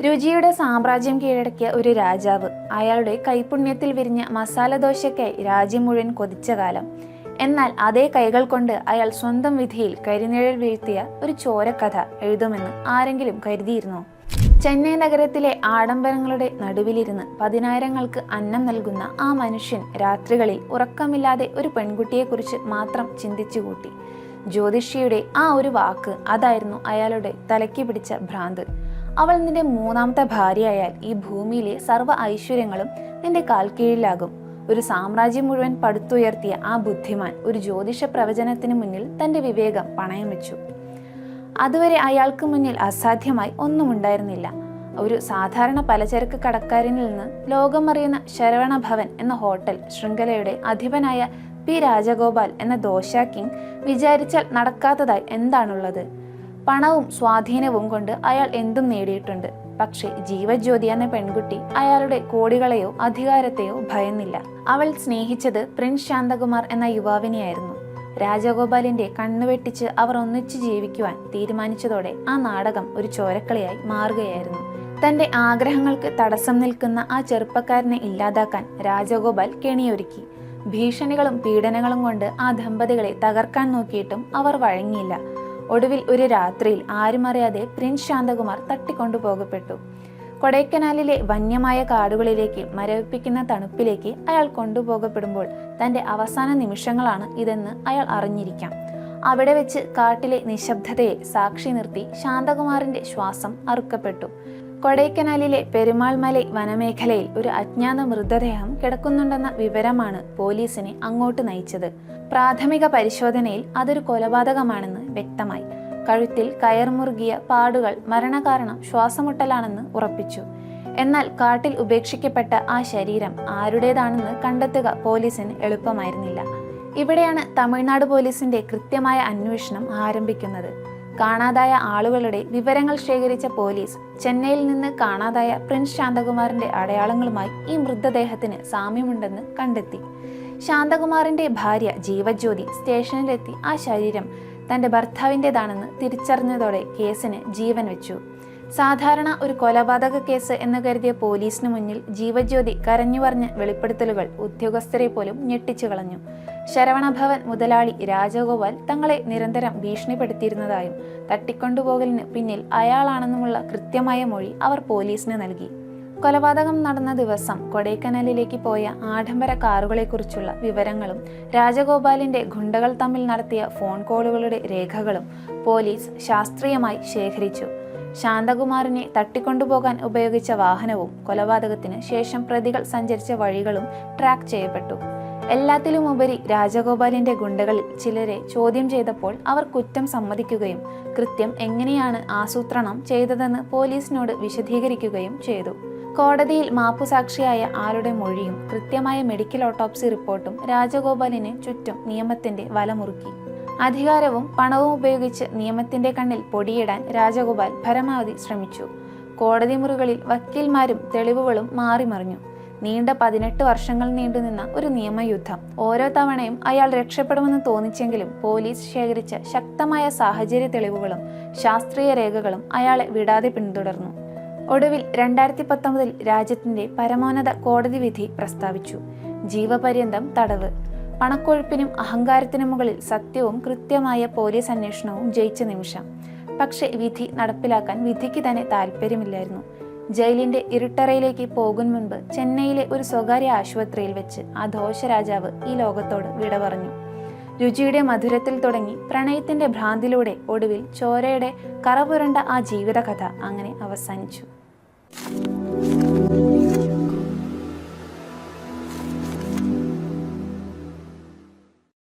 രുചിയുടെ സാമ്രാജ്യം കീഴടക്കിയ ഒരു രാജാവ്. അയാളുടെ കൈപുണ്യത്തിൽ വിരിഞ്ഞ മസാല ദോശയ്ക്കായി രാജ്യം മുഴുവൻ കൊതിച്ച കാലം. എന്നാൽ അതേ കൈകൾ കൊണ്ട് അയാൾ സ്വന്തം വിധിയിൽ കരിനിഴൽ വീഴ്ത്തിയ ഒരു ചോരക്കഥ എഴുതുമെന്ന് ആരെങ്കിലും കരുതിയിരുന്നോ? ചെന്നൈ നഗരത്തിലെ ആഡംബരങ്ങളുടെ നടുവിലിരുന്ന് പതിനായിരങ്ങൾക്ക് അന്നം നൽകുന്ന ആ മനുഷ്യൻ രാത്രികളിൽ ഉറക്കമില്ലാതെ ഒരു പെൺകുട്ടിയെക്കുറിച്ച് മാത്രം ചിന്തിച്ചുകൂട്ടി. ജ്യോതിഷിയുടെ ആ ഒരു വാക്ക്, അതായിരുന്നു അയാളുടെ തലയ്ക്ക് പിടിച്ച ഭ്രാന്ത്. അവൾ നിന്റെ മൂന്നാമത്തെ ഭാര്യയായാൽ ഈ ഭൂമിയിലെ സർവ്വ ഐശ്വര്യങ്ങളും നിന്റെ കാൽക്കീഴിലാകും. ഒരു സാമ്രാജ്യം മുഴുവൻ പടുത്തുയർത്തിയ ആ ബുദ്ധിമാൻ ഒരു ജ്യോതിഷ പ്രവചനത്തിന് മുന്നിൽ തന്റെ വിവേകം പണയം വെച്ചു. അതുവരെ അയാൾക്ക് മുന്നിൽ അസാധ്യമായി ഒന്നുമുണ്ടായിരുന്നില്ല. ഒരു സാധാരണ പലചരക്ക് കടക്കാരനിൽ നിന്ന് ലോകമറിയുന്ന ശരവണ ഭവൻ എന്ന ഹോട്ടൽ ശൃംഖലയുടെ അധിപനായ പി രാജഗോപാൽ എന്ന ദോശ കിങ് വിചാരിച്ചാൽ നടക്കാത്തതായി എന്താണുള്ളത്? പണവും സ്വാധീനവും കൊണ്ട് അയാൾ എന്തും നേടിയിട്ടുണ്ട്. പക്ഷേ ജീവജ്യോതി എന്ന പെൺകുട്ടി അയാളുടെ കോടികളെയോ അധികാരത്തെയോ ഭയന്നില്ല. അവൾ സ്നേഹിച്ചത് പ്രിൻസ് ശാന്തകുമാർ എന്ന യുവാവിനെയായിരുന്നു. രാജഗോപാലിന്റെ കണ്ണുവെട്ടിച്ച് അവർ ഒന്നിച്ചു ജീവിക്കുവാൻ തീരുമാനിച്ചതോടെ ആ നാടകം ഒരു ചോരക്കളിയായി മാറുകയായിരുന്നു. തന്റെ ആഗ്രഹങ്ങൾക്ക് തടസ്സം നിൽക്കുന്ന ആ ചെറുപ്പക്കാരനെ ഇല്ലാതാക്കാൻ രാജഗോപാൽ കെണിയൊരുക്കി. ഭീഷണികളും പീഡനങ്ങളും കൊണ്ട് ആ ദമ്പതികളെ തകർക്കാൻ നോക്കിയിട്ടും അവർ വഴങ്ങിയില്ല. ഒടുവിൽ ഒരു രാത്രിയിൽ ആരുമറിയാതെ പ്രിൻസ് ശാന്തകുമാർ തട്ടിക്കൊണ്ടുപോകപ്പെട്ടു. കൊടൈക്കനാലിലെ വന്യമായ കാടുകളിലേക്ക്, മരവിപ്പിക്കുന്ന തണുപ്പിലേക്ക് അയാൾ കൊണ്ടുപോകപ്പെടുമ്പോൾ തന്റെ അവസാന നിമിഷങ്ങളാണ് ഇതെന്ന് അയാൾ അറിഞ്ഞിരിക്കാം. അവിടെ വെച്ച് കാട്ടിലെ നിശബ്ദതയെ സാക്ഷി നിർത്തി ശാന്തകുമാറിന്റെ ശ്വാസം അറുക്കപ്പെട്ടു. കൊടൈക്കനാലിലെ പെരുമാൾ മലൈ വനമേഖലയിൽ ഒരു അജ്ഞാത മൃതദേഹം കിടക്കുന്നുണ്ടെന്ന വിവരമാണ് പോലീസിനെ അങ്ങോട്ട് നയിച്ചത്. പ്രാഥമിക പരിശോധനയിൽ അതൊരു കൊലപാതകമാണെന്ന് വ്യക്തമായി. കഴുത്തിൽ കയർമുറുകിയ പാടുകൾ മരണകാരണം ശ്വാസമുട്ടലാണെന്ന് ഉറപ്പിച്ചു. എന്നാൽ കാട്ടിൽ ഉപേക്ഷിക്കപ്പെട്ട ആ ശരീരം ആരുടേതാണെന്ന് കണ്ടെത്തുക പോലീസിന് എളുപ്പമായിരുന്നില്ല. ഇവിടെയാണ് തമിഴ്നാട് പോലീസിന്റെ കൃത്യമായ അന്വേഷണം ആരംഭിക്കുന്നത്. കാണാതായ ആളുകളുടെ വിവരങ്ങൾ ശേഖരിച്ച പോലീസ് ചെന്നൈയിൽ നിന്ന് കാണാതായ പ്രിൻസ് ശാന്തകുമാറിന്റെ അടയാളങ്ങളുമായി ഈ മൃതദേഹത്തിന് സാമ്യമുണ്ടെന്ന് കണ്ടെത്തി. ശാന്തകുമാറിന്റെ ഭാര്യ ജീവജ്യോതി സ്റ്റേഷനിലെത്തി ആ ശരീരം തന്റെ ഭർത്താവിൻ്റെതാണെന്ന് തിരിച്ചറിഞ്ഞതോടെ കേസിന് ജീവൻ വെച്ചു. സാധാരണ ഒരു കൊലപാതക കേസ് എന്ന് കരുതിയ പോലീസിന് മുന്നിൽ ജീവജ്യോതി കരഞ്ഞു പറഞ്ഞ വെളിപ്പെടുത്തലുകൾ ഉദ്യോഗസ്ഥരെ പോലും ഞെട്ടിച്ചു കളഞ്ഞു. ശരവണഭവൻ മുതലാളി രാജഗോപാൽ തങ്ങളെ നിരന്തരം ഭീഷണിപ്പെടുത്തിയിരുന്നതായും തട്ടിക്കൊണ്ടുപോകലിന് പിന്നിൽ അയാളാണെന്നുമുള്ള കൃത്യമായ മൊഴി അവർ പോലീസിന് നൽകി. കൊലപാതകം നടന്ന ദിവസം കൊടൈക്കനാലിലേക്ക് പോയ ആഡംബര കാറുകളെക്കുറിച്ചുള്ള വിവരങ്ങളും രാജഗോപാലിന്റെ ഗുണ്ടകൾ തമ്മിൽ നടത്തിയ ഫോൺ കോളുകളുടെ രേഖകളും പോലീസ് ശാസ്ത്രീയമായി ശേഖരിച്ചു. ശാന്തകുമാറിനെ തട്ടിക്കൊണ്ടുപോകാൻ ഉപയോഗിച്ച വാഹനവും കൊലപാതകത്തിന് ശേഷം പ്രതികൾ സഞ്ചരിച്ച വഴികളും ട്രാക്ക് ചെയ്യപ്പെട്ടു. എല്ലാത്തിലുമുപരി രാജഗോപാലിന്റെ ഗുണ്ടകളിൽ ചിലരെ ചോദ്യം ചെയ്തപ്പോൾ അവർ കുറ്റം സമ്മതിക്കുകയും കൃത്യം എങ്ങനെയാണ് ആസൂത്രണം ചെയ്തതെന്ന് പോലീസിനോട് വിശദീകരിക്കുകയും ചെയ്തു. കോടതിയിൽ മാപ്പുസാക്ഷിയായ ആളുടെ മൊഴിയും കൃത്യമായ മെഡിക്കൽ ഓട്ടോപ്സി റിപ്പോർട്ടും രാജഗോപാലിന് ചുറ്റും നിയമത്തിന്റെ വലമുറുക്കി. അധികാരവും പണവും ഉപയോഗിച്ച് നിയമത്തിന്റെ കണ്ണിൽ പൊടിയിടാൻ രാജഗോപാൽ പരമാവധി ശ്രമിച്ചു. കോടതി മുറികളിൽ വക്കീൽമാരും തെളിവുകളും മാറിമറിഞ്ഞു. നീണ്ട 18 വർഷങ്ങൾ നീണ്ടുനിന്ന ഒരു നിയമയുദ്ധം. ഓരോ തവണയും അയാൾ രക്ഷപ്പെടുമെന്ന് തോന്നിച്ചെങ്കിലും പോലീസ് ശേഖരിച്ച ശക്തമായ സാഹചര്യ തെളിവുകളും ശാസ്ത്രീയ രേഖകളും അയാളെ വിടാതെ പിന്തുടർന്നു. ഒടുവിൽ 2019 രാജ്യത്തിന്റെ പരമോന്നത കോടതി വിധി പ്രസ്താവിച്ചു. ജീവപര്യന്തം തടവ്. പണക്കൊഴുപ്പിനും അഹങ്കാരത്തിനും മുകളിൽ സത്യവും കൃത്യമായ പോലീസ് അന്വേഷണവും ജയിച്ച നിമിഷം. പക്ഷെ വിധി നടപ്പിലാക്കാൻ വിധിക്ക് തന്നെ താല്പര്യമില്ലായിരുന്നു. ജയിലിന്റെ ഇരുട്ടറയിലേക്ക് പോകും മുൻപ് ചെന്നൈയിലെ ഒരു സ്വകാര്യ ആശുപത്രിയിൽ വെച്ച് ആ ദോശരാജാവ് ഈ ലോകത്തോട് വിട പറഞ്ഞു. രുചിയുടെ മധുരത്തിൽ തുടങ്ങി പ്രണയത്തിന്റെ ഭ്രാന്തിലൂടെ ഒടുവിൽ ചോരയുടെ കറപുരണ്ട ആ ജീവിതകഥ അങ്ങനെ അവസാനിച്ചു.